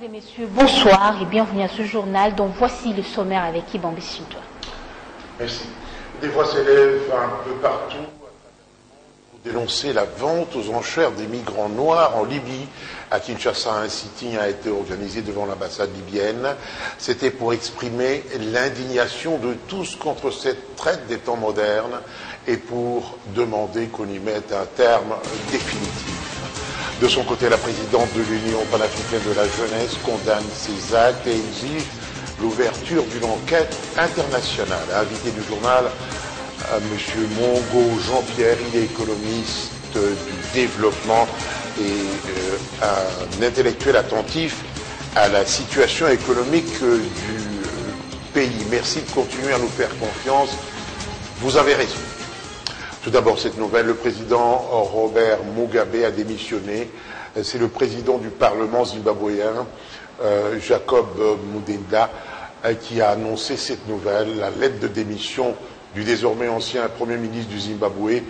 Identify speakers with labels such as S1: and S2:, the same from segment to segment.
S1: Mesdames et messieurs, bonsoir et bienvenue à ce journal dont voici le sommaire avec Ibambi Sintoa.
S2: Merci. Des voix s'élèvent un peu partout pour dénoncer la vente aux enchères des migrants noirs en Libye. À Kinshasa, un sitting a été organisé devant l'ambassade libyenne. C'était pour exprimer l'indignation de tous contre cette traite des temps modernes et pour demander qu'on y mette un terme définitif. De son côté, la présidente de l'Union panafricaine de la jeunesse condamne ces actes et exige l'ouverture d'une enquête internationale. Invité du journal, M. Mongo Jean-Pierre, il est économiste du développement et un intellectuel attentif à la situation économique du pays. Merci de continuer à nous faire confiance. Vous avez raison. Tout d'abord, cette nouvelle, le président Robert Mugabe a démissionné. C'est le président du Parlement zimbabwéen, Jacob Mudenda, qui a annoncé cette nouvelle. La lettre de démission du désormais ancien Premier ministre du Zimbabwe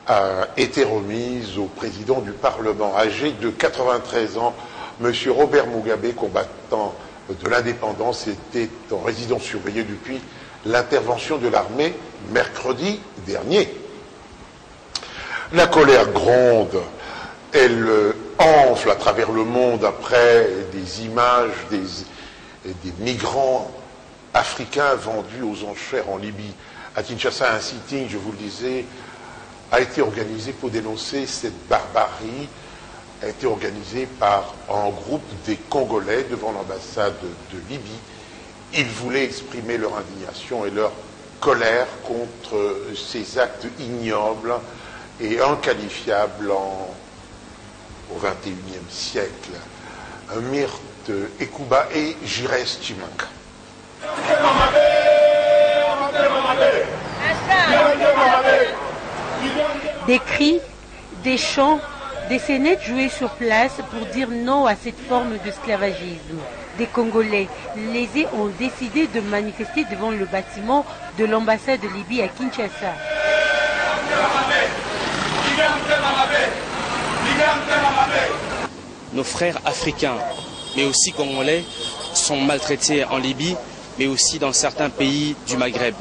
S2: a été remise au président du Parlement. Âgé de 93 ans, M. Robert Mugabe, combattant de l'indépendance, était en résidence surveillée depuis l'intervention de l'armée mercredi dernier. La colère gronde, elle enfle à travers le monde après des images des migrants africains vendus aux enchères en Libye. À Kinshasa, un sitting, je vous le disais, a été organisé pour dénoncer cette barbarie, a été organisé par un groupe des Congolais devant l'ambassade de Libye. Ils voulaient exprimer leur indignation et leur colère contre ces actes ignobles et inqualifiables au XXIe siècle. Myrthe Ekouba et Jires Chimanga.
S3: Des cris, des chants, des scénettes jouées sur place pour dire non à cette forme d'esclavagisme. Des Congolais lésés ont décidé de manifester devant le bâtiment de l'ambassade de Libye à Kinshasa.
S4: Nos frères africains, mais aussi congolais, sont maltraités en Libye, mais aussi dans certains pays du Maghreb.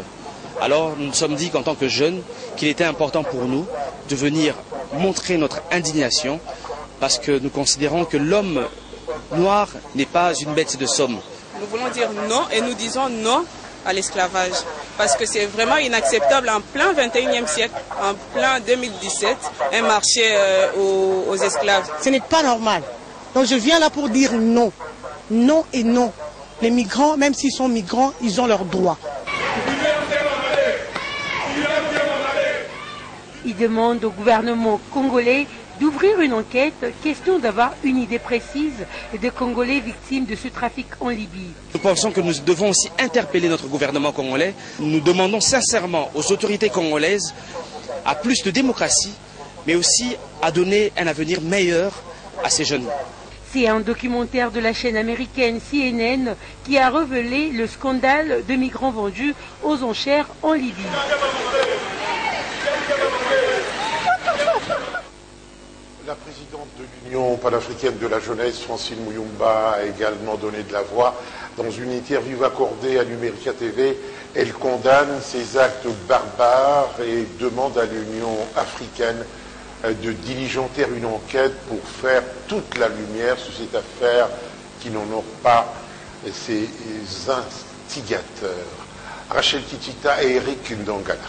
S4: Alors nous nous sommes dit qu'en tant que jeunes, qu'il était important pour nous de venir montrer notre indignation, parce que nous considérons que l'homme noir n'est pas une bête de somme.
S5: Nous voulons dire non et nous disons non à l'esclavage, parce que c'est vraiment inacceptable en plein 21e siècle, en plein 2017, un marché aux esclaves.
S6: Ce n'est pas normal. Donc je viens là pour dire non. Non et non. Les migrants, même s'ils sont migrants, ils ont leurs droits.
S3: Il demande au gouvernement congolais d'ouvrir une enquête, question d'avoir une idée précise des Congolais victimes de ce trafic en Libye.
S4: Nous pensons que nous devons aussi interpeller notre gouvernement congolais. Nous demandons sincèrement aux autorités congolaises à plus de démocratie, mais aussi à donner un avenir meilleur à ces jeunes.
S3: C'est un documentaire de la chaîne américaine CNN qui a révélé le scandale de migrants vendus aux enchères en Libye.
S2: La présidente de l'Union panafricaine de la jeunesse, Francine Muyumba, a également donné de la voix. Dans une interview accordée à Numérica TV, elle condamne ces actes barbares et demande à l'Union africaine de diligenter une enquête pour faire toute la lumière sur cette affaire qui n'honore pas ces instigateurs. Rachel Kitita et Eric Ndongala.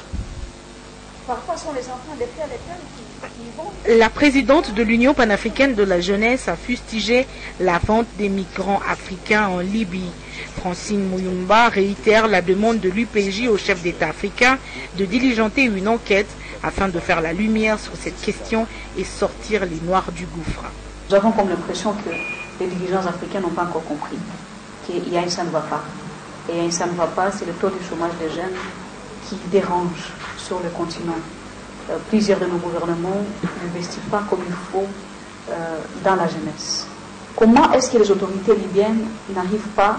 S1: Parfois, ce sont les enfants des frères et sœurs qui vont.
S7: La présidente de l'Union panafricaine de la jeunesse a fustigé la vente des migrants africains en Libye. Francine Muyumba réitère la demande de l'UPJ au chef d'État africain de diligenter une enquête afin de faire la lumière sur cette question et sortir les Noirs du gouffre.
S8: Nous avons comme l'impression que les dirigeants africains n'ont pas encore compris qu'il y a un ça ne va pas. Et un ça ne va pas, c'est le taux de chômage des jeunes qui dérange sur le continent. Plusieurs de nos gouvernements n'investissent pas comme il faut dans la jeunesse. Comment est-ce que les autorités libyennes n'arrivent pas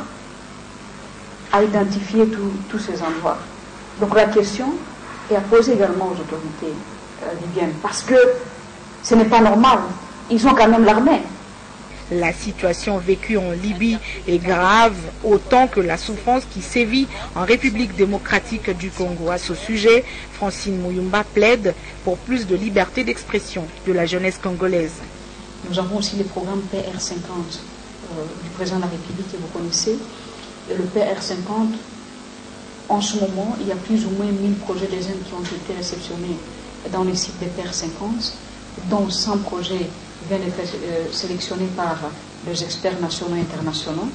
S8: à identifier tous ces endroits? Donc la question est à poser également aux autorités libyennes, parce que ce n'est pas normal. Ils ont quand même l'armée.
S7: La situation vécue en Libye est grave autant que la souffrance qui sévit en République démocratique du Congo. À ce sujet, Francine Muyumba plaide pour plus de liberté d'expression de la jeunesse congolaise.
S8: Nous avons aussi le programme PR50 du président de la République que vous connaissez. Et le PR50, en ce moment, il y a plus ou moins 1000 projets de jeunes qui ont été réceptionnés dans les sites des PR50, dont 100 projets viennent d'être sélectionnés par les experts nationaux et internationaux.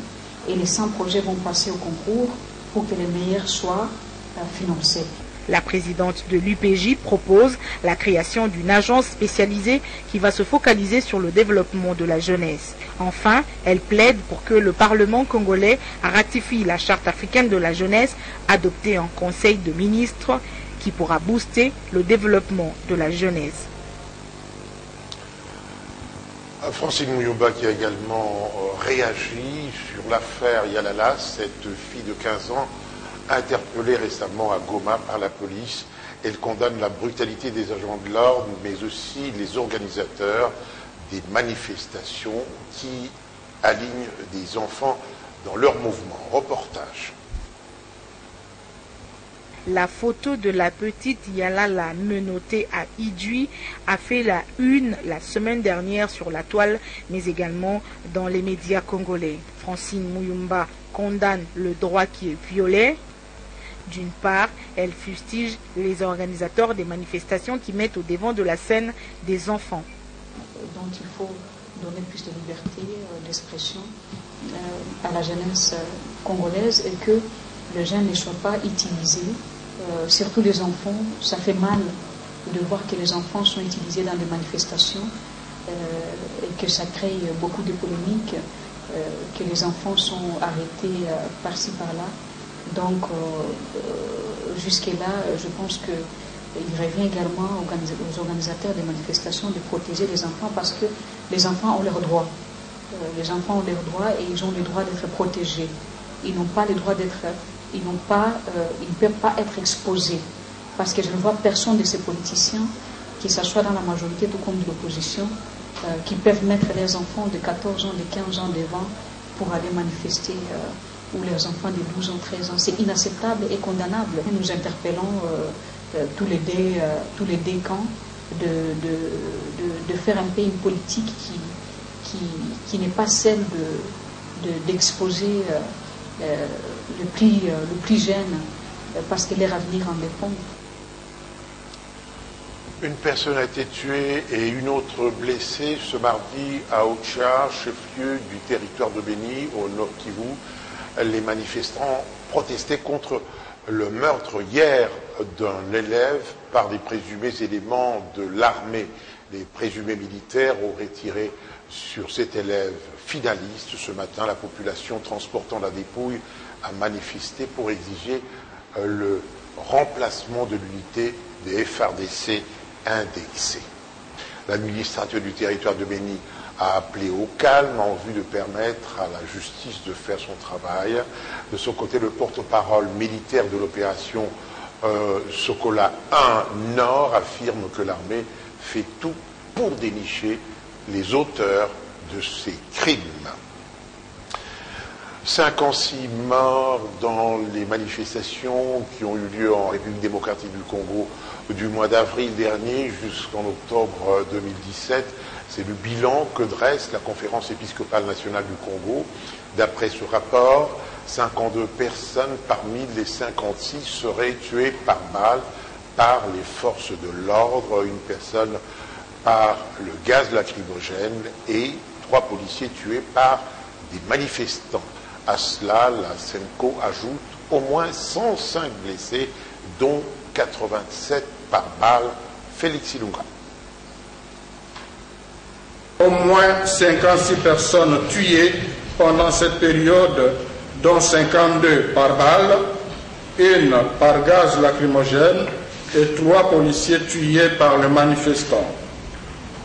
S8: Et les 100 projets vont passer au concours pour que les meilleurs soient financés.
S7: La présidente de l'UPJ propose la création d'une agence spécialisée qui va se focaliser sur le développement de la jeunesse. Enfin, elle plaide pour que le Parlement congolais ratifie la Charte africaine de la jeunesse adoptée en Conseil de ministres qui pourra booster le développement de la jeunesse.
S2: Francine Muyumba qui a également réagi sur l'affaire Yalala, cette fille de 15 ans interpellée récemment à Goma par la police. Elle condamne la brutalité des agents de l'ordre, mais aussi les organisateurs des manifestations qui alignent des enfants dans leur mouvement. Reportage.
S7: La photo de la petite Yalala menottée à Idjouy a fait la une la semaine dernière sur la toile, mais également dans les médias congolais. Francine Muyumba condamne le droit qui est violé. D'une part, elle fustige les organisateurs des manifestations qui mettent au devant de la scène des enfants.
S8: Donc il faut donner plus de liberté d'expression à la jeunesse congolaise et que les jeunes ne soient pas utilisés, surtout les enfants. Ça fait mal de voir que les enfants sont utilisés dans des manifestations et que ça crée beaucoup de polémiques, que les enfants sont arrêtés par-ci par-là. Donc jusque-là, je pense qu'il revient également aux organisateurs des manifestations de protéger les enfants parce que les enfants ont leurs droits. Les enfants ont leurs droits et ils ont le droit d'être protégés. Ils n'ont pas le droit d'être... Ils ne peuvent pas être exposés. Parce que je ne vois personne de ces politiciens, qui s'assoient dans la majorité tout comme de l'opposition, qui peuvent mettre leurs enfants de 14 ans, de 15 ans devant pour aller manifester, ou leurs enfants de 12 ans, 13 ans. C'est inacceptable et condamnable. Nous interpellons tous les deux camps de faire un peu une politique qui n'est pas celle d'exposer le plus jeune parce que leur avenir en dépend.
S2: Une personne a été tuée et une autre blessée ce mardi à Ocha, chef-lieu du territoire de Béni, au Nord Kivu. Les manifestants protestaient contre le meurtre hier d'un élève par des présumés éléments de l'armée. Les présumés militaires auraient tiré sur cet élève finaliste. Ce matin, la population transportant la dépouille a manifesté pour exiger le remplacement de l'unité des FARDC indexée. L'administrateur du territoire de Béni a appelé au calme en vue de permettre à la justice de faire son travail. De son côté, le porte-parole militaire de l'opération Sokola 1 Nord affirme que l'armée fait tout pour dénicher les auteurs de ces crimes. 56 morts dans les manifestations qui ont eu lieu en République démocratique du Congo du mois d'avril dernier jusqu'en octobre 2017. C'est le bilan que dresse la Conférence épiscopale nationale du Congo. D'après ce rapport, 52 personnes parmi les 56 seraient tuées par balle par les forces de l'ordre, une personne par le gaz lacrymogène et 3 policiers tués par des manifestants. À cela, la SENCO ajoute au moins 105 blessés, dont 87 par balle. Félix Ilunga.
S9: Au moins 56 personnes tuées pendant cette période, dont 52 par balle, 1 par gaz lacrymogène et 3 policiers tués par les manifestants.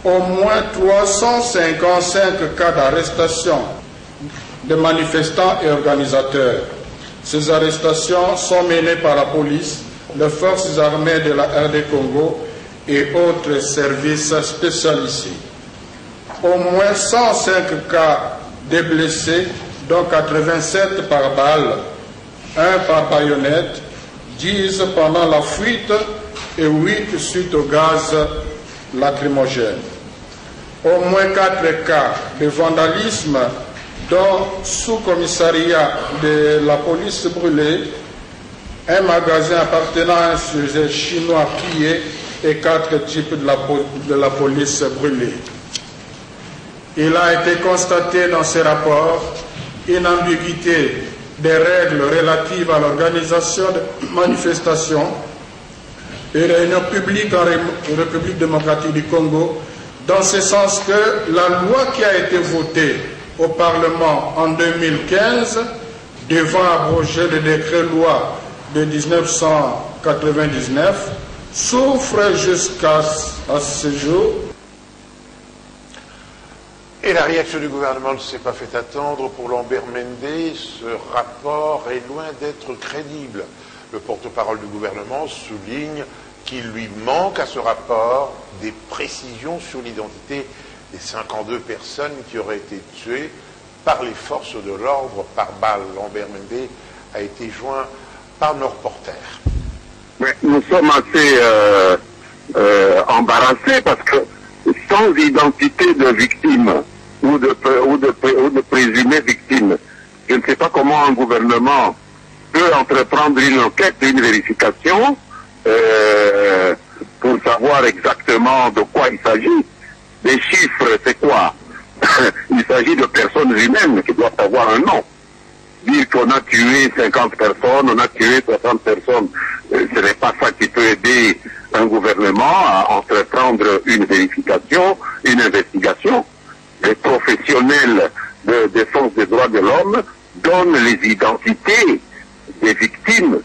S9: Au moins 355 cas d'arrestation de manifestants et organisateurs. Ces arrestations sont menées par la police, les forces armées de la RD Congo et autres services spécialisés. au moins 105 cas de blessés, dont 87 par balle, 1 par baïonnette, 10 pendant la fuite et 8 suite au gaz lacrymogène. Au moins 4 cas de vandalisme, dont sous-commissariat de la police brûlé, un magasin appartenant à un sujet chinois pillé et 4 types de la police brûlés. Il a été constaté dans ces rapports une ambiguïté des règles relatives à l'organisation de manifestations et réunions publiques en République démocratique du Congo, dans ce sens que la loi qui a été votée au Parlement en 2015, devant abroger le décret-loi de 1999, souffre jusqu'à ce jour.
S2: Et la réaction du gouvernement ne s'est pas fait attendre. Pour Lambert Mende, ce rapport est loin d'être crédible. Le porte-parole du gouvernement souligne qu'il lui manque à ce rapport des précisions sur l'identité des 52 personnes qui auraient été tuées par les forces de l'ordre par balle. Lambert Mende a été joint par nos reporters.
S10: Mais nous sommes assez embarrassés parce que sans identité de victime ou de présumées victimes, je ne sais pas comment un gouvernement peut entreprendre une enquête, une vérification pour savoir exactement de quoi il s'agit. Les chiffres, c'est quoi? Il s'agit de personnes humaines qui doivent avoir un nom. Dire qu'on a tué 50 personnes, on a tué 60 personnes, ce n'est pas ça qui peut aider un gouvernement à entreprendre une vérification, une investigation. Les professionnels de défense des droits de l'homme donnent les identités des victimes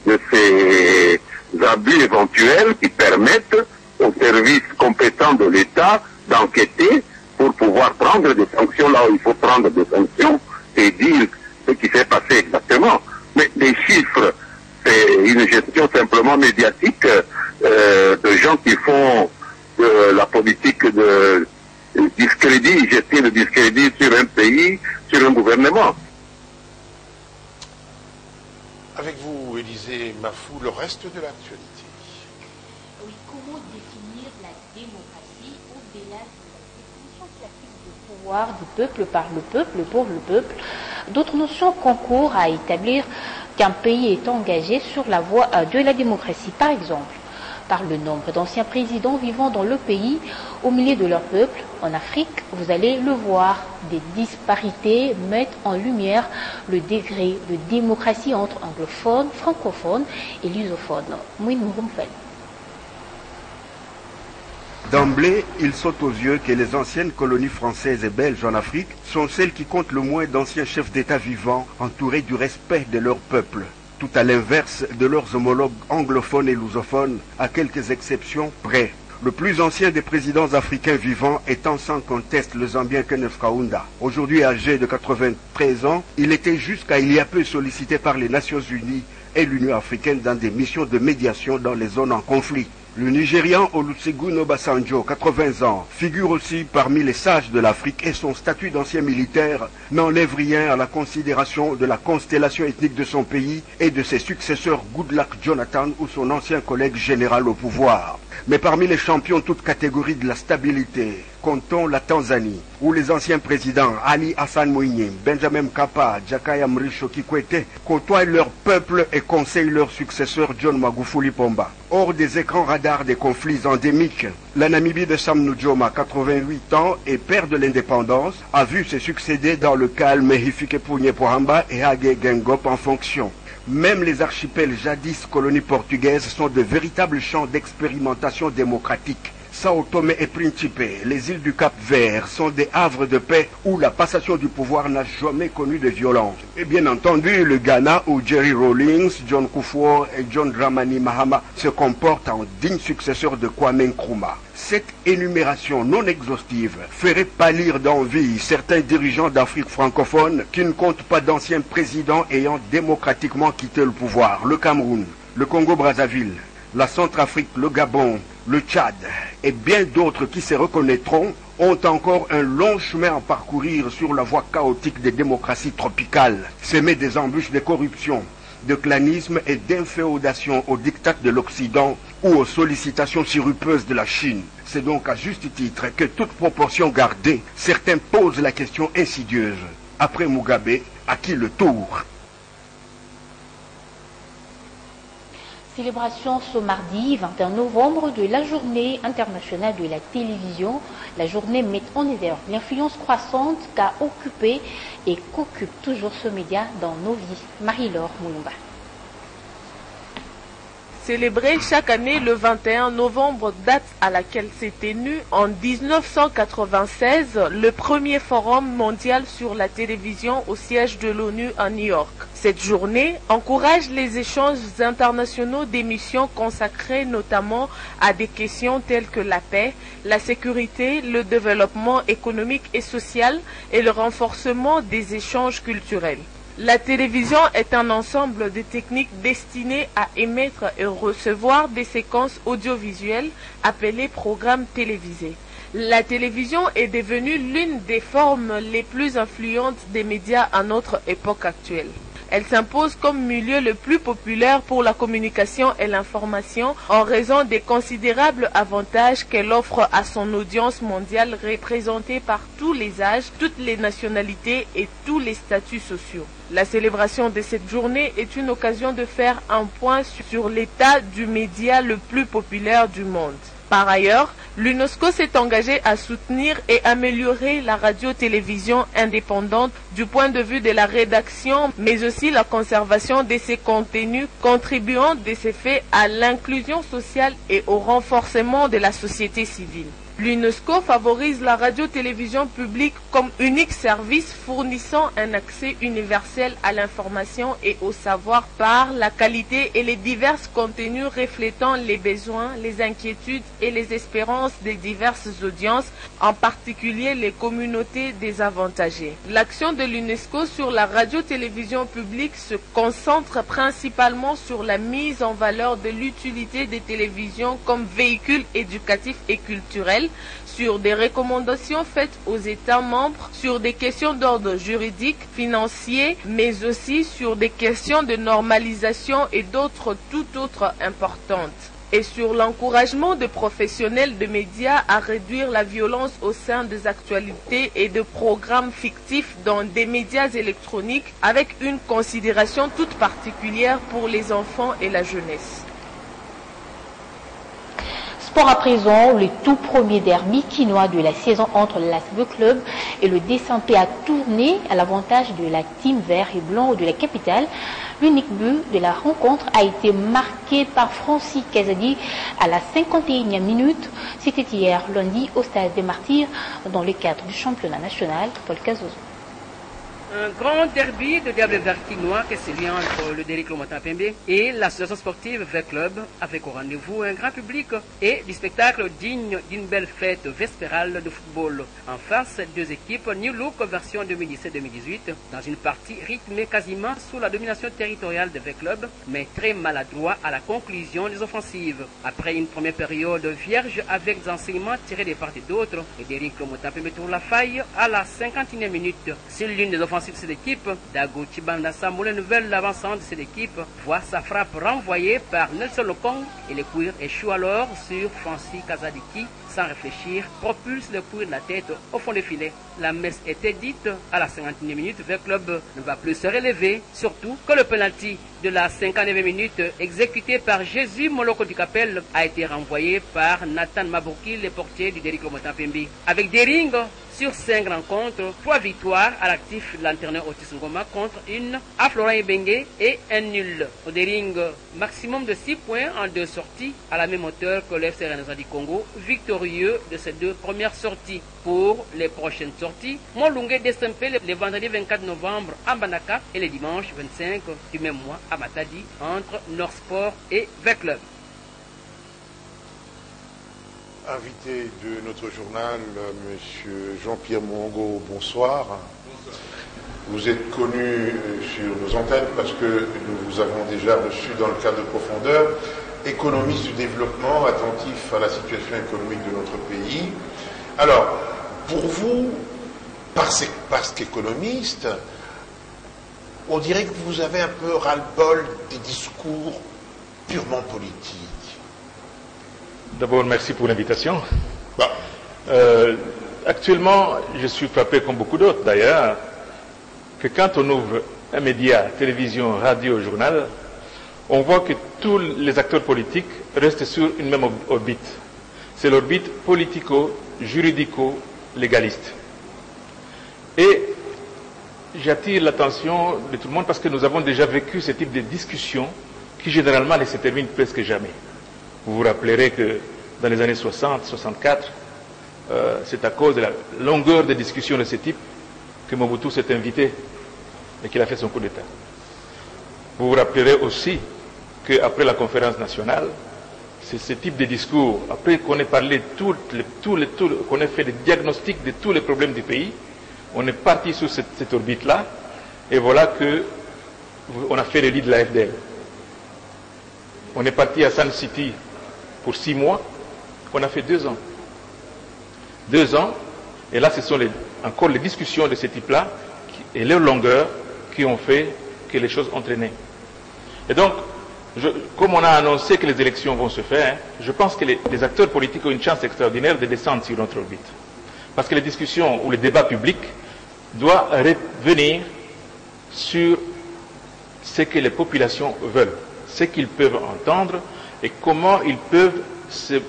S10: de ces abus éventuels qui permettent aux services compétents de l'État d'enquêter pour pouvoir prendre des sanctions là où il faut prendre des sanctions et dire ce qui s'est passé exactement. Mais les chiffres, c'est une gestion simplement médiatique de gens qui font de la politique de discrédit, gestion de discrédit sur un pays, sur un gouvernement.
S2: Avec vous, Élisée Mafou, le reste de l'actualité.
S1: Oui, comment définir la démocratie au-delà de la définition classique du pouvoir du peuple par le peuple, pour le peuple? D'autres notions concourent à établir qu'un pays est engagé sur la voie de la démocratie. Par exemple, par le nombre d'anciens présidents vivant dans le pays, au milieu de leur peuple. En Afrique, vous allez le voir, des disparités mettent en lumière le degré de démocratie entre anglophones, francophones et lusophones.
S11: D'emblée, il saute aux yeux que les anciennes colonies françaises et belges en Afrique sont celles qui comptent le moins d'anciens chefs d'État vivants entourés du respect de leur peuple. Tout à l'inverse de leurs homologues anglophones et lusophones, à quelques exceptions près. Le plus ancien des présidents africains vivants étant sans conteste le Zambien Kenneth Kaunda. Aujourd'hui âgé de 93 ans, il était jusqu'à il y a peu sollicité par les Nations Unies et l'Union africaine dans des missions de médiation dans les zones en conflit. Le Nigérian Olusegun Obasanjo, 80 ans, figure aussi parmi les sages de l'Afrique et son statut d'ancien militaire n'enlève rien à la considération de la constellation ethnique de son pays et de ses successeurs Goodluck Jonathan ou son ancien collègue général au pouvoir. Mais parmi les champions toutes catégories de la stabilité, comptons la Tanzanie, où les anciens présidents Ali Hassan Mwinyi, Benjamin Mkapa, Jakaya Mrisho Kikwete côtoient leur peuple et conseillent leur successeur John Magufuli Pomba. Hors des écrans radars des conflits endémiques, la Namibie de Sam Nujoma, 88 ans et père de l'indépendance, a vu se succéder dans le calme Hifikepunye Pohamba et Hage Gengop en fonction. Même les archipels jadis colonies portugaises sont de véritables champs d'expérimentation démocratique. Sao Tomé et Principe, les îles du Cap-Vert sont des havres de paix où la passation du pouvoir n'a jamais connu de violence. Et bien entendu, le Ghana où Jerry Rawlings, John Kufuor et John Dramani Mahama se comportent en dignes successeurs de Kwame Nkrumah. Cette énumération non exhaustive ferait pâlir d'envie certains dirigeants d'Afrique francophone qui ne comptent pas d'anciens présidents ayant démocratiquement quitté le pouvoir. Le Cameroun, le Congo-Brazzaville, la Centrafrique, le Gabon, Le Tchad et bien d'autres qui se reconnaîtront ont encore un long chemin à parcourir sur la voie chaotique des démocraties tropicales, semées des embûches de corruption, de clanisme et d'inféodation aux diktats de l'Occident ou aux sollicitations sirupeuses de la Chine. C'est donc à juste titre que, toute proportion gardée, certains posent la question insidieuse. Après Mugabe, à qui le tour?
S1: Célébration ce mardi 21 novembre de la journée internationale de la télévision. La journée met en exergue l'influence croissante qu'a occupé et qu'occupe toujours ce média dans nos vies. Marie-Laure Moulumba.
S12: Célébré chaque année le 21 novembre, date à laquelle s'est tenu en 1996 le premier forum mondial sur la télévision au siège de l'ONU à New York. Cette journée encourage les échanges internationaux d'émissions consacrées notamment à des questions telles que la paix, la sécurité, le développement économique et social et le renforcement des échanges culturels. La télévision est un ensemble de techniques destinées à émettre et recevoir des séquences audiovisuelles appelées programmes télévisés. La télévision est devenue l'une des formes les plus influentes des médias à notre époque actuelle. Elle s'impose comme milieu le plus populaire pour la communication et l'information en raison des considérables avantages qu'elle offre à son audience mondiale représentée par tous les âges, toutes les nationalités et tous les statuts sociaux. La célébration de cette journée est une occasion de faire un point sur l'état du média le plus populaire du monde. Par ailleurs, l'UNESCO s'est engagé à soutenir et améliorer la radio-télévision indépendante du point de vue de la rédaction, mais aussi la conservation de ses contenus, contribuant de ces faits à l'inclusion sociale et au renforcement de la société civile. L'UNESCO favorise la radio-télévision publique comme unique service fournissant un accès universel à l'information et au savoir par la qualité et les divers contenus reflétant les besoins, les inquiétudes et les espérances des diverses audiences, en particulier les communautés désavantagées. L'action de l'UNESCO sur la radio-télévision publique se concentre principalement sur la mise en valeur de l'utilité des télévisions comme véhicule éducatif et culturel, sur des recommandations faites aux États membres, sur des questions d'ordre juridique, financier, mais aussi sur des questions de normalisation et d'autres tout autres importantes, et sur l'encouragement de professionnels de médias à réduire la violence au sein des actualités et de programmes fictifs dans des médias électroniques, avec une considération toute particulière pour les enfants et la jeunesse.
S1: Sport à présent, le tout premier derby quinois de la saison entre l'ASV Club et le DSMP a tourné à l'avantage de la team vert et blanc de la capitale. L'unique but de la rencontre a été marqué par Francis Kazadi à la 51e minute. C'était hier lundi au Stade des Martyrs dans le cadre du championnat national. Paul Cazozo.
S13: Un grand derby de diable vert quinois qui se lie entre le Derrick Lomotapembe et l'association sportive Vert Club, avec au rendez-vous un grand public et du spectacle digne d'une belle fête vespérale de football. En face, deux équipes New Look version 2017-2018 dans une partie rythmée quasiment sous la domination territoriale de Vert Club, mais très maladroit à la conclusion des offensives. Après une première période vierge avec des enseignements tirés de part et d'autre, le Derrick Lomotapembe trouve la faille à la 51e minute. Sur l'une des offensives de cette équipe, Dago Chibanda Sambo, la nouvelle avancante de cette équipe, voit sa frappe renvoyée par Nelson Lokong et le cuir échoue alors sur Francis Kazadiki. Sans réfléchir, propulse le cuir de la tête au fond du filet. La messe était dite à la 51e minute. Vert Club ne va plus se relever, surtout que le penalty de la 59e minute exécuté par Jésus Moloko du Capel a été renvoyé par Nathan Mabouki, le portier du Derrick Lomotapembe. Avec des rings sur 5 rencontres, 3 victoires à l'actif de l'entraîneur Otis Ngoma contre une à Florent Ebengue et un nul. Au Derrick, maximum de 6 points en 2 sorties à la même hauteur que l'FC Renaissance du Congo, victorieux de ces 2 premières sorties. Pour les prochaines sorties, Molungue DSMP le vendredi 24 novembre à Bandaka et le dimanche 25 du même mois à Matadi entre Nord Sport et Vert Club.
S2: Invité de notre journal, Monsieur Jean-Pierre Mongo, bonsoir. Vous êtes connu sur nos antennes parce que nous vous avons déjà reçu dans le cadre de Profondeur économiste du développement, attentif à la situation économique de notre pays. Alors, pour vous, parce qu'économiste, on dirait que vous avez un peu ras-le-bol des discours purement politiques.
S14: D'abord, merci pour l'invitation. Actuellement, je suis frappé, comme beaucoup d'autres d'ailleurs, que quand on ouvre un média, télévision, radio, journal, on voit que tous les acteurs politiques restent sur une même orbite. C'est l'orbite politico-juridico-légaliste. Et j'attire l'attention de tout le monde parce que nous avons déjà vécu ce type de discussion qui généralement ne se termine presque jamais. Vous vous rappellerez que dans les années 60, 64, c'est à cause de la longueur des discussions de ce type que Mobutu s'est invité et qu'il a fait son coup d'État. Vous vous rappellerez aussi qu'après la conférence nationale, c'est ce type de discours, après qu'on ait parlé, qu'on ait fait des diagnostics de tous les problèmes du pays, on est parti sur cette orbite-là, et voilà qu'on a fait le lit de la FDL. On est parti à Sun City pour 6 mois, on a fait 2 ans. 2 ans, et là ce sont encore les discussions de ce type-là et leur longueur qui ont fait que les choses ont traîné. Et donc, comme on a annoncé que les élections vont se faire, je pense que les acteurs politiques ont une chance extraordinaire de descendre sur notre orbite. Parce que les discussions ou les débats publics doivent revenir sur ce que les populations veulent, ce qu'ils peuvent entendre et comment ils peuvent se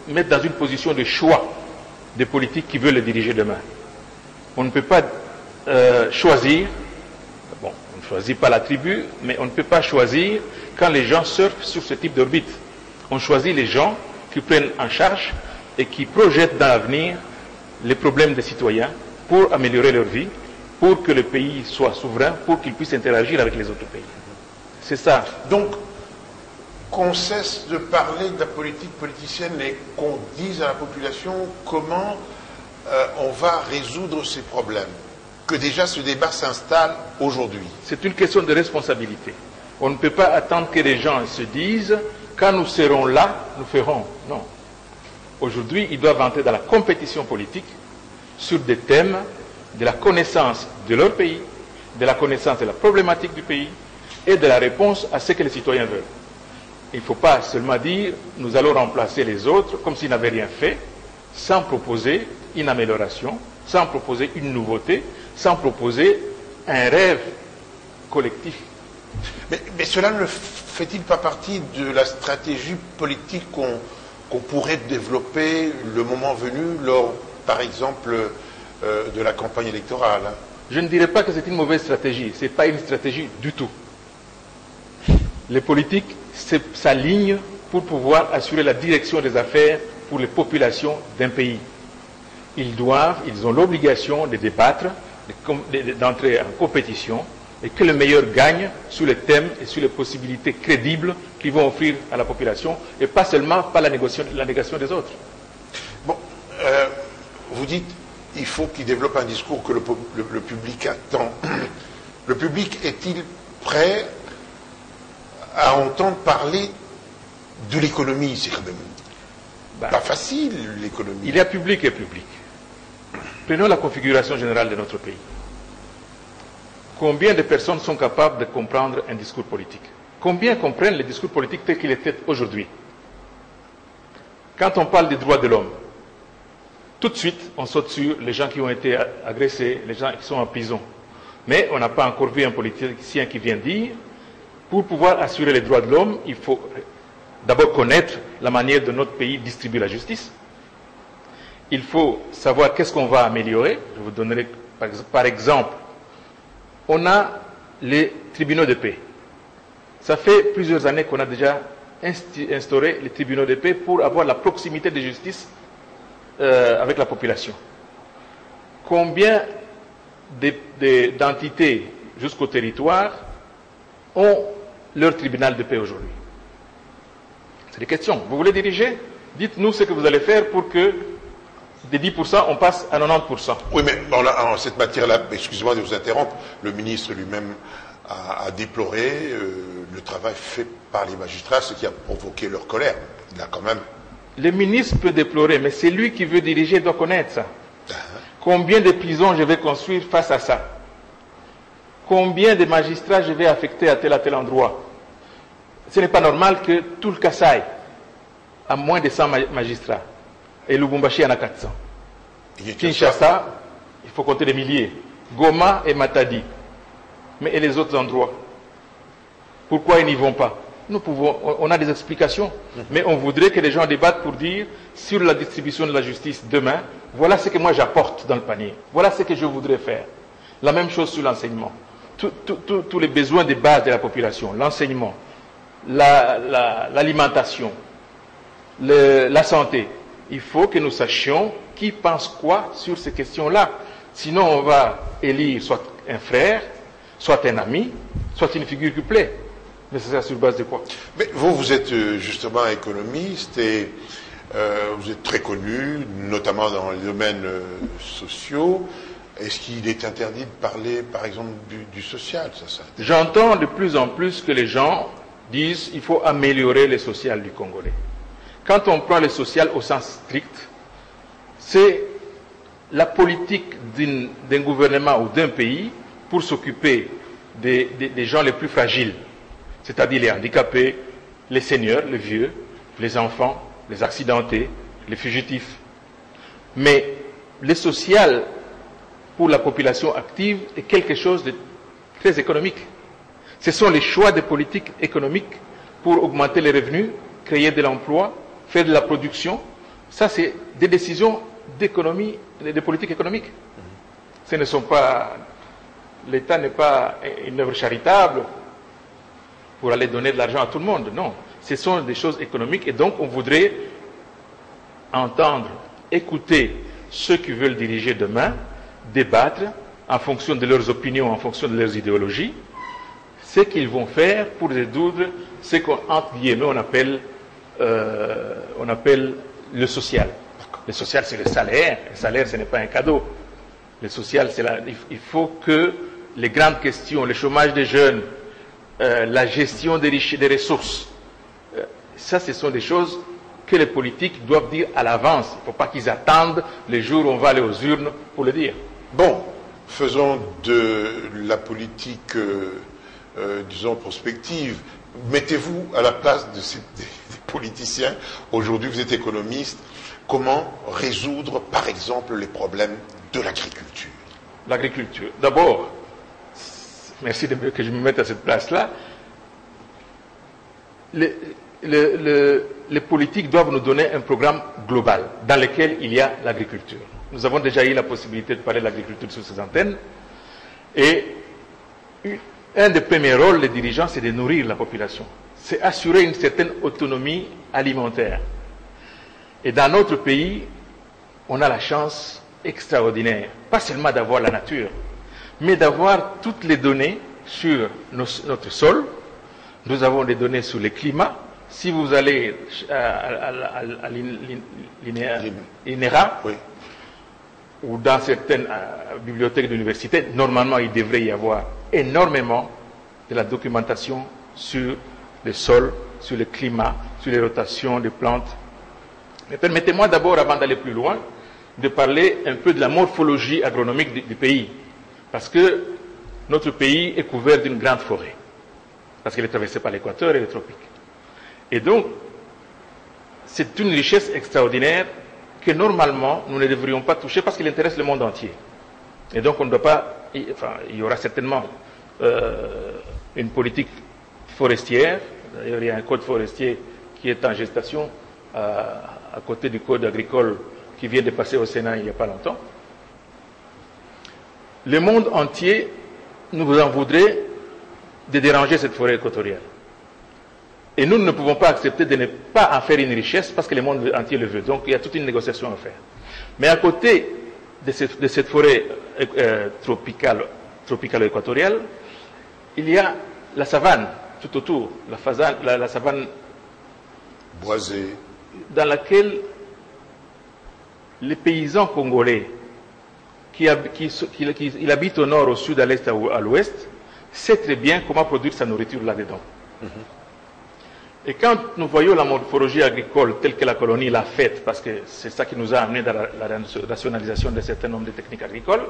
S14: mettre dans une position de choix des politiques qui veulent les diriger demain. On ne peut pas choisir, bon, on ne choisit pas la tribu, mais on ne peut pas choisir quand les gens surfent sur ce type d'orbite. On choisit les gens qui prennent en charge et qui projettent dans l'avenir les problèmes des citoyens pour améliorer leur vie, pour que le pays soit souverain, pour qu'il puisse interagir avec les autres pays. C'est ça.
S2: Donc, qu'on cesse de parler de la politique politicienne et qu'on dise à la population comment on va résoudre ces problèmes. Que déjà ce débat s'installe aujourd'hui.
S14: C'est une question de responsabilité. On ne peut pas attendre que les gens se disent quand nous serons là, nous ferons. Non. Aujourd'hui, ils doivent entrer dans la compétition politique sur des thèmes de la connaissance de leur pays, de la connaissance de la problématique du pays et de la réponse à ce que les citoyens veulent. Il ne faut pas seulement dire nous allons remplacer les autres comme s'ils n'avaient rien fait, sans proposer une amélioration, sans proposer une nouveauté, sans proposer un rêve collectif.
S2: Mais cela ne fait-il pas partie de la stratégie politique qu'on pourrait développer le moment venu lors, par exemple, de la campagne électorale?
S14: Je ne dirais pas que c'est une mauvaise stratégie. Ce n'est pas une stratégie du tout. Les politiques s'alignent pour pouvoir assurer la direction des affaires pour les populations d'un pays. Ils ont l'obligation de débattre, d'entrer en compétition et que le meilleur gagne sur les thèmes et sur les possibilités crédibles qu'ils vont offrir à la population et pas seulement par la négation des autres.
S2: Bon, vous dites il faut qu'ils développent un discours que le public attend. Le public est-il prêt à entendre parler de l'économie? C'est quand même pas facile, l'économie.
S14: Il y a public et public. Prenons la configuration générale de notre pays. Combien de personnes sont capables de comprendre un discours politique? Combien comprennent le discours politique tel qu'il était aujourd'hui? Quand on parle des droits de l'homme, tout de suite, on saute sur les gens qui ont été agressés, les gens qui sont en prison. Mais on n'a pas encore vu un politicien qui vient dire pour pouvoir assurer les droits de l'homme, il faut d'abord connaître la manière dont notre pays distribue la justice. Il faut savoir qu'est-ce qu'on va améliorer. Je vous donnerai par exemple, on a les tribunaux de paix. Ça fait plusieurs années qu'on a déjà instauré les tribunaux de paix pour avoir la proximité de justice avec la population. Combien d'entités jusqu'au territoire ont leur tribunal de paix aujourd'hui? C'est des questions. Vous voulez diriger? Dites-nous ce que vous allez faire pour que des 10%, on passe à 90%.
S2: Oui, mais en cette matière-là, excusez-moi de vous interrompre, le ministre lui-même a déploré le travail fait par les magistrats, ce qui a provoqué leur colère. Il a quand même...
S14: Le ministre peut déplorer, mais c'est lui qui veut diriger, doit connaître ça. Combien de prisons je vais construire face à ça? Combien de magistrats je vais affecter à tel endroit? Ce n'est pas normal que tout le Kasaï a moins de 100 magistrats et Lubumbashi en a 400. Kinshasa, il faut compter des milliers. Goma et Matadi. Mais et les autres endroits? Pourquoi ils n'y vont pas? On a des explications, mais on voudrait que les gens débattent pour dire sur la distribution de la justice demain, voilà ce que moi j'apporte dans le panier, voilà ce que je voudrais faire. La même chose sur l'enseignement. Tous les besoins de base de la population, l'enseignement, l'alimentation, la santé. Il faut que nous sachions qui pense quoi sur ces questions-là. Sinon, on va élire soit un frère, soit un ami, soit une figure qui plaît. Mais c'est ça sur base de quoi?
S2: Mais vous êtes justement économiste et vous êtes très connu, notamment dans les domaines sociaux. Est-ce qu'il est interdit de parler, par exemple, du social?
S14: J'entends de plus en plus que les gens disent qu'il faut améliorer le social du Congolais. Quand on prend le social au sens strict, c'est la politique d'un gouvernement ou d'un pays pour s'occuper des gens les plus fragiles, c'est-à-dire les handicapés, les seniors, les vieux, les enfants, les accidentés, les fugitifs. Mais le social pour la population active est quelque chose de très économique. Ce sont les choix de politique économique pour augmenter les revenus, créer de l'emploi, faire de la production. Ça, c'est des décisions d'économie, de politique économique. Ce ne sont pas... L'État n'est pas une œuvre charitable pour aller donner de l'argent à tout le monde. Non, ce sont des choses économiques et donc on voudrait entendre, écouter ceux qui veulent diriger demain, débattre en fonction de leurs opinions, en fonction de leurs idéologies, ce qu'ils vont faire pour résoudre ce qu'entre guillemets on appelle le social. Le social, c'est le salaire. Le salaire, ce n'est pas un cadeau. Le social, c'est il faut que les grandes questions, le chômage des jeunes, la gestion des ressources, ça, ce sont des choses que les politiques doivent dire à l'avance. Il ne faut pas qu'ils attendent les jours où on va aller aux urnes pour le dire.
S2: Bon, faisons de la politique, disons, prospective. Mettez-vous à la place des politiciens. Aujourd'hui, vous êtes économiste. Comment résoudre, par exemple, les problèmes de l'agriculture?
S14: L'agriculture. D'abord, merci que je me mette à cette place-là. Les politiques doivent nous donner un programme global dans lequel il y a l'agriculture. Nous avons déjà eu la possibilité de parler de l'agriculture sur ces antennes. Et un des premiers rôles des dirigeants, c'est de nourrir la population. C'est assurer une certaine autonomie alimentaire. Et dans notre pays, on a la chance extraordinaire, pas seulement d'avoir la nature, mais d'avoir toutes les données sur notre sol. Nous avons des données sur le climat. Si vous allez à l'INERA, oui, ou dans certaines bibliothèques d'université, normalement il devrait y avoir énormément de la documentation sur le sol, sur le climat, sur les rotations des plantes. Mais permettez-moi d'abord, avant d'aller plus loin, de parler un peu de la morphologie agronomique du pays. Parce que notre pays est couvert d'une grande forêt. Parce qu'elle est traversée par l'équateur et les tropiques. Et donc, c'est une richesse extraordinaire que normalement, nous ne devrions pas toucher parce qu'elle intéresse le monde entier. Et donc, on ne doit pas... Enfin, il y aura certainement une politique forestière. D'ailleurs, il y a un code forestier qui est en gestation à côté du code agricole qui vient de passer au Sénat il n'y a pas longtemps. Le monde entier nous en voudrait de déranger cette forêt équatoriale. Et nous ne pouvons pas accepter de ne pas en faire une richesse parce que le monde entier le veut. Donc il y a toute une négociation à faire. Mais à côté de cette forêt tropicale équatoriale, il y a la savane tout autour, la savane
S2: boisée,
S14: dans laquelle les paysans congolais qui habitent au nord, au sud, à l'est, à l'ouest, savent très bien comment produire sa nourriture là-dedans. Et quand nous voyons la morphologie agricole telle que la colonie l'a faite, parce que c'est ça qui nous a amené dans la rationalisation d'un certain nombre de techniques agricoles,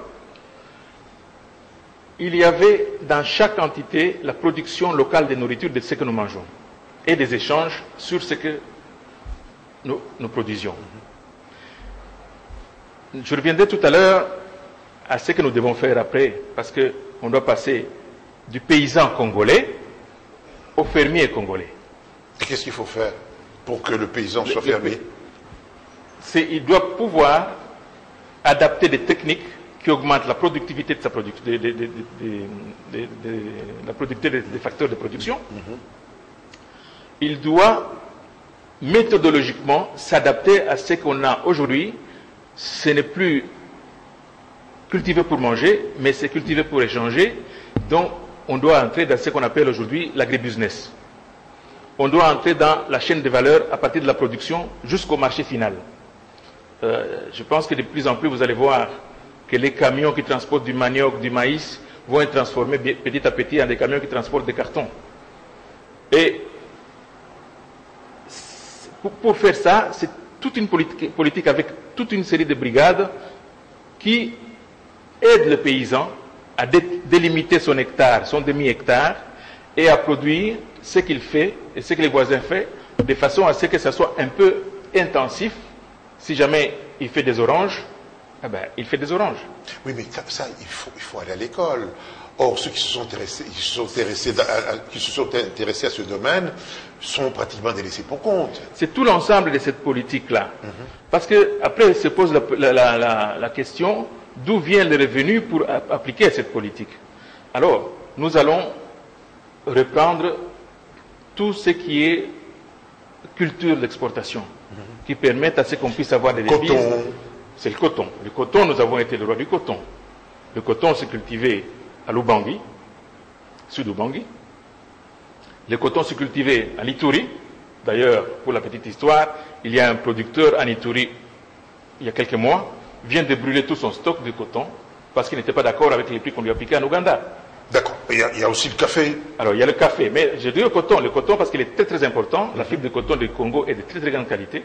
S14: il y avait dans chaque entité la production locale de nourriture de ce que nous mangeons et des échanges sur ce que nous produisions. Je reviendrai tout à l'heure à ce que nous devons faire après, parce qu'on doit passer du paysan congolais au fermier congolais.
S2: Et qu'est-ce qu'il faut faire pour que le paysan soit fermier?
S14: Il doit pouvoir adapter des techniques qui augmentent la productivité de sa la productivité des facteurs de production. Il doit méthodologiquement s'adapter à ce qu'on a aujourd'hui. Ce n'est plus cultivé pour manger, mais c'est cultivé pour échanger. Donc, on doit entrer dans ce qu'on appelle aujourd'hui l'agribusiness. On doit entrer dans la chaîne de valeur à partir de la production jusqu'au marché final. Je pense que de plus en plus, vous allez voir que les camions qui transportent du manioc, du maïs, vont être transformés petit à petit en des camions qui transportent des cartons. Et pour faire ça, c'est toute une politique avec toute une série de brigades qui aident le paysan à délimiter son hectare, son demi-hectare, et à produire ce qu'il fait et ce que les voisins font, de façon à ce que ça soit un peu intensif. Si jamais il fait des oranges, eh ben, il fait des oranges.
S2: Oui, mais ça, il faut aller à l'école. Or, ceux qui se sont intéressés à ce domaine sont pratiquement délaissés pour compte.
S14: C'est tout l'ensemble de cette politique-là. Parce que après se pose la question d'où viennent les revenus pour appliquer cette politique. Alors, nous allons reprendre tout ce qui est culture d'exportation, qui permettent à ce qu'on puisse avoir des devises. C'est le coton. Le coton, nous avons été le roi du coton. Le coton s'est cultivé à Lubangui, sud-Lubangui. Le coton s'est cultivé à Ituri. D'ailleurs, pour la petite histoire, il y a un producteur à Ituri, il y a quelques mois, vient de brûler tout son stock de coton parce qu'il n'était pas d'accord avec les prix qu'on lui appliquait en Ouganda.
S2: D'accord. Il y a aussi le café.
S14: Alors, il y a le café. Mais je dis le coton parce qu'il est très très important. La fibre de coton du Congo est de très très grande qualité.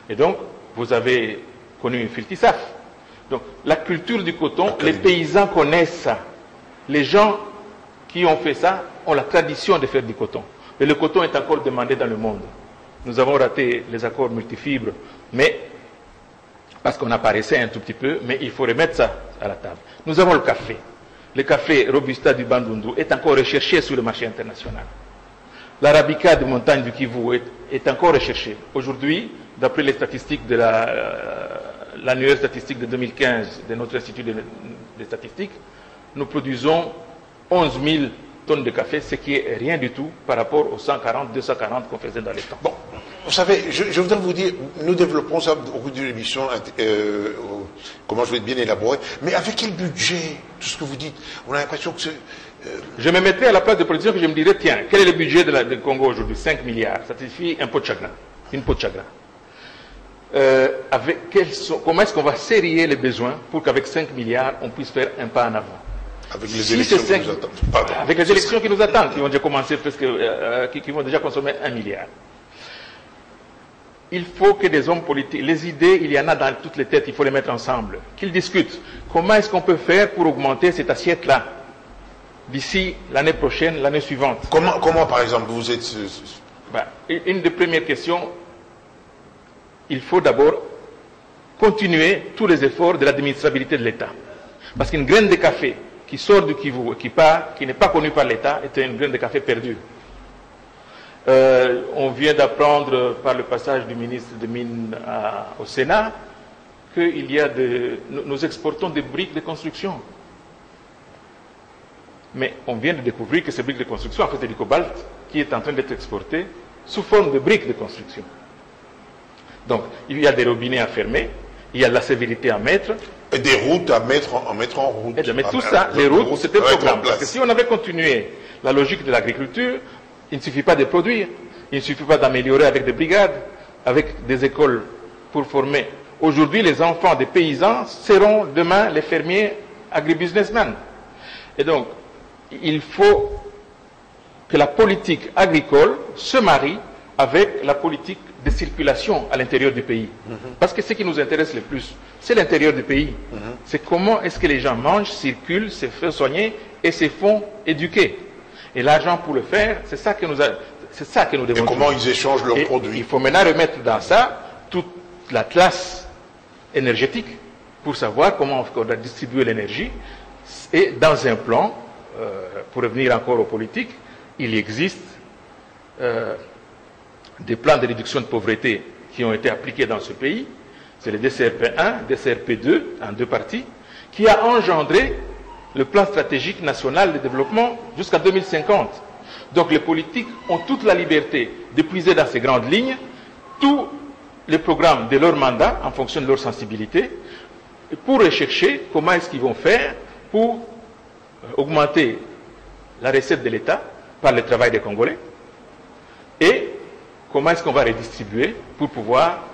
S14: Et donc, vous avez connu une filtissaf. Donc, la culture du coton, les paysans connaissent ça. Les gens qui ont fait ça ont la tradition de faire du coton. Et le coton est encore demandé dans le monde. Nous avons raté les accords multifibres, mais parce qu'on apparaissait un tout petit peu, mais il faut remettre ça à la table. Nous avons le café. Le café Robusta du Bandundu est encore recherché sur le marché international. L'arabica de montagne du Kivu est encore recherché. Aujourd'hui, d'après les statistiques de l'annuaire statistique de 2015 de notre institut de statistiques, nous produisons 11 000 tonnes de café, ce qui est rien du tout par rapport aux 140, 240 qu'on faisait dans les temps.
S2: Bon, vous savez, je voudrais vous dire, nous développons ça au cours de l'émission, comment je vais être bien élaboré, mais avec quel budget, tout ce que vous dites, on a l'impression que c'est...
S14: Je me mettrais à la place des politiciens que je me dirais, tiens, quel est le budget de Congo aujourd'hui? 5 milliards, ça signifie un pot de chagrin, une peau de chagrin. Comment est-ce qu'on va serrer les besoins pour qu'avec 5 milliards, on puisse faire un pas en avant?
S2: Avec les élections qui nous attendent. Pardon.
S14: Avec les élections qui nous attendent, qui vont déjà commencer presque, qui vont déjà consommer 1 milliard. Il faut que des hommes politiques, les idées, il y en a dans toutes les têtes, il faut les mettre ensemble, qu'ils discutent. Comment est-ce qu'on peut faire pour augmenter cette assiette-là d'ici l'année prochaine, l'année suivante?
S2: Comment par exemple, vous êtes...
S14: Une des premières questions, il faut d'abord continuer tous les efforts de l'administrabilité de l'État. Parce qu'une graine de café qui sort du Kivu, qui n'est pas connue par l'État, est une graine de café perdue. On vient d'apprendre par le passage du ministre des Mines au Sénat qu'il y a nous exportons des briques de construction. Mais on vient de découvrir que ces briques de construction, en fait, c'est du cobalt qui est en train d'être exporté sous forme de briques de construction. Donc, il y a des robinets à fermer, il y a de la sévérité à mettre.
S2: Et des routes à mettre en route.
S14: Mais tout ça, les routes, c'était le programme. Parce que si on avait continué la logique de l'agriculture, il ne suffit pas de produire, il ne suffit pas d'améliorer avec des brigades, avec des écoles pour former. Aujourd'hui, les enfants des paysans seront demain les fermiers agribusinessmen. Et donc, il faut que la politique agricole se marie avec la politique de circulation à l'intérieur du pays. Parce que ce qui nous intéresse le plus, c'est l'intérieur du pays. C'est comment est-ce que les gens mangent, circulent, se font soigner et se font éduquer. Et l'argent pour le faire, c'est ça que nous devons.
S2: Et comment ils échangent leurs produits.
S14: Il faut maintenant remettre dans ça toute la classe énergétique pour savoir comment on doit distribuer l'énergie. Et dans un plan, pour revenir encore aux politiques, il existe des plans de réduction de pauvreté qui ont été appliqués dans ce pays. C'est le DCRP1, DCRP2, en 2 parties, qui a engendré le plan stratégique national de développement jusqu'à 2050. Donc les politiques ont toute la liberté de puiser dans ces grandes lignes tous les programmes de leur mandat en fonction de leur sensibilité pour rechercher comment est-ce qu'ils vont faire pour augmenter la recette de l'État par le travail des Congolais et comment est-ce qu'on va redistribuer pour pouvoir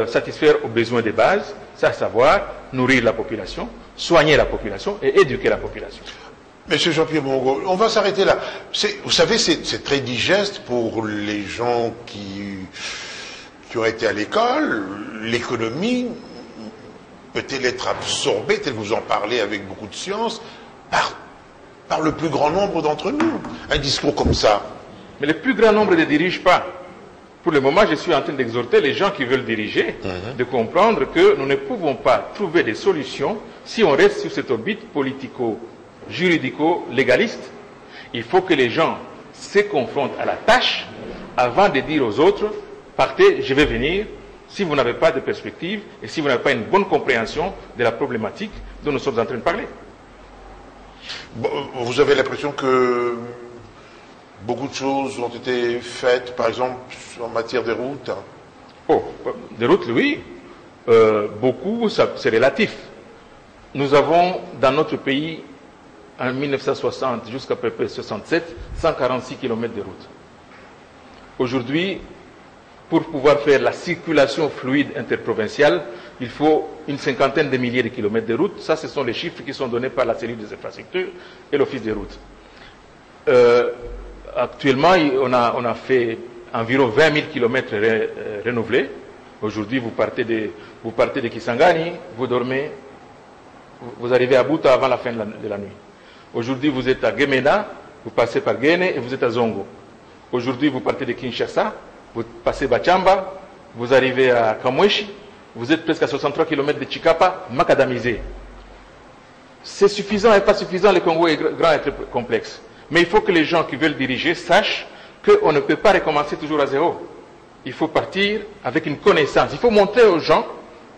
S14: satisfaire aux besoins de base, c'est à savoir nourrir la population, soigner la population et éduquer la population.
S2: Monsieur Jean-Pierre Mongo, on va s'arrêter là. Vous savez, c'est très digeste pour les gens qui ont été à l'école. L'économie peut-elle être absorbée, tel que vous en parlez avec beaucoup de science, par le plus grand nombre d'entre nous. Un discours comme ça.
S14: Mais le plus grand nombre ne dirige pas. Pour le moment, je suis en train d'exhorter les gens qui veulent diriger de comprendre que nous ne pouvons pas trouver des solutions si on reste sur cette orbite politico-juridico-légaliste. Il faut que les gens se confrontent à la tâche avant de dire aux autres « Partez, je vais venir » si vous n'avez pas de perspective et si vous n'avez pas une bonne compréhension de la problématique dont nous sommes en train de parler.
S2: Vous avez l'impression que beaucoup de choses ont été faites, par exemple, en matière de routes?
S14: Oh, des routes, oui. Beaucoup, c'est relatif. Nous avons, dans notre pays, en 1960 jusqu'à peu près 67, 146 km de routes. Aujourd'hui, pour pouvoir faire la circulation fluide interprovinciale, il faut une 50aine de milliers de kilomètres de routes. Ça, ce sont les chiffres qui sont donnés par la cellule des infrastructures et l'Office des routes. Actuellement, on a fait environ 20 000 kilomètres renouvelés. Aujourd'hui, vous partez de Kisangani, vous dormez, vous arrivez à Buta avant la fin de la nuit. Aujourd'hui, vous êtes à Gemena, vous passez par Guéné et vous êtes à Zongo. Aujourd'hui, vous partez de Kinshasa, vous passez Bachamba, vous arrivez à Kamweshi, vous êtes presque à 63 km de Chikapa, macadamisé. C'est suffisant et pas suffisant, le Congo est grand et très complexe. Mais il faut que les gens qui veulent diriger sachent qu'on ne peut pas recommencer toujours à zéro. Il faut partir avec une connaissance. Il faut montrer aux gens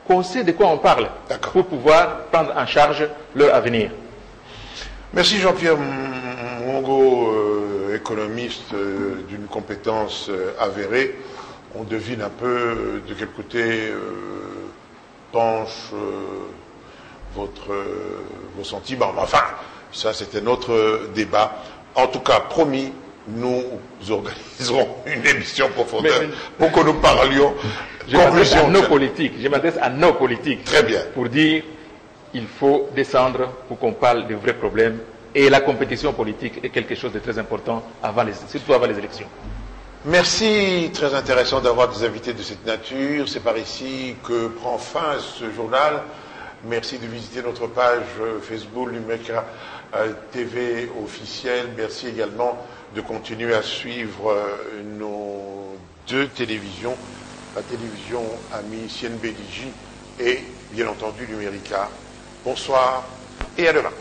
S14: qu'on sait de quoi on parle pour pouvoir prendre en charge leur avenir.
S2: Merci Jean-Pierre Mongo, économiste d'une compétence avérée. On devine un peu de quel côté penchent vos sentiments. Enfin, ça c'était notre débat. En tout cas, promis, nous organiserons une émission profondeur pour que nous parlions.
S14: Je m'adresse à nos politiques. Je m'adresse à nos politiques.
S2: Très bien.
S14: Pour dire il faut descendre pour qu'on parle des vrais problèmes. Et la compétition politique est quelque chose de très important, surtout avant les élections.
S2: Merci, très intéressant d'avoir des invités de cette nature. C'est par ici que prend fin ce journal. Merci de visiter notre page Facebook Lumeka TV officielle. Merci également de continuer à suivre nos 2 télévisions, la télévision amie CNBDJ et bien entendu Numérica. Bonsoir et à demain.